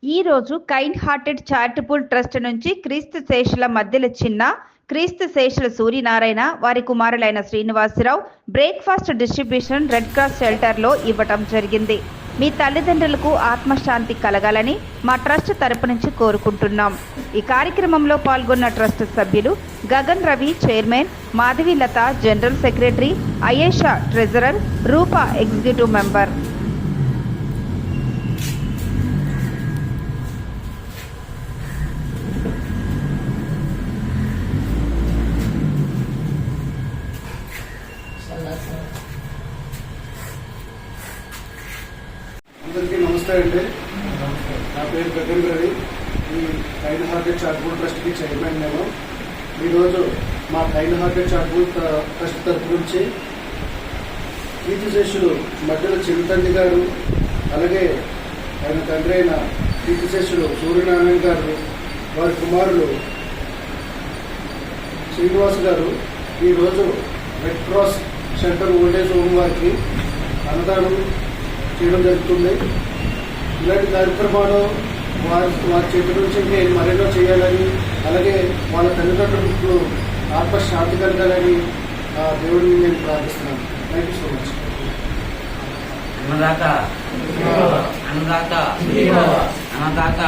ఈ రోజు kind hearted charitable trust నుంచి క్రీస్తు శేషుల మధ్యల చిన్న క్రీస్తు శేషుల సూర్యనారాయణ వారి కుమారులైన Srinivasarao breakfast distribution red cross షెల్టర్లో ఇవ్వటం జరిగింది. మీ తల్లిదండ్రులకు ఆత్మశాంతి కలగాలని మా ట్రస్ట్ తరపు నుంచి కోరుకుంటున్నాం. ఈ కార్యక్రమంలో పాల్గొన్న ట్రస్ట్ సభ్యులు Gagan Ravi chairman, Madhavilatha general secretary, Ayesha treasurer, Rupa executive member. అందరికీ నమస్తే అండి. నా పేరు గగన్ రవి. ఈ కైండ్ హార్టెడ్ చారిటబుల్ ట్రస్ట్కి చైర్మన్. నేను ఈరోజు మా కైండ్ హార్టెడ్ చారిటబుల్ ట్రస్ట్ తరఫు నుంచి కీర్తి శేషులు మధ్యల చిరుతండ్రి గారు, అలాగే ఆయన తండ్రి అయిన కీర్తి శేషులు సూర్యనారాయణ గారు, వారి కుమారులు శ్రీనివాస్ గారు ఈరోజు red cross shelter old age home వారికి అన్నదానం చేయడం జరుగుతుంది. ఇలాంటి కార్యక్రమాలు వారి చేతి నుంచి మరెన్నో చేయాలని, అలాగే వాళ్ళ తల్లిదండ్రులకు ఆత్మశాంతి కలగాలని దేవుడిని నేను ప్రార్థిస్తున్నాను. Thank you so much. Annadata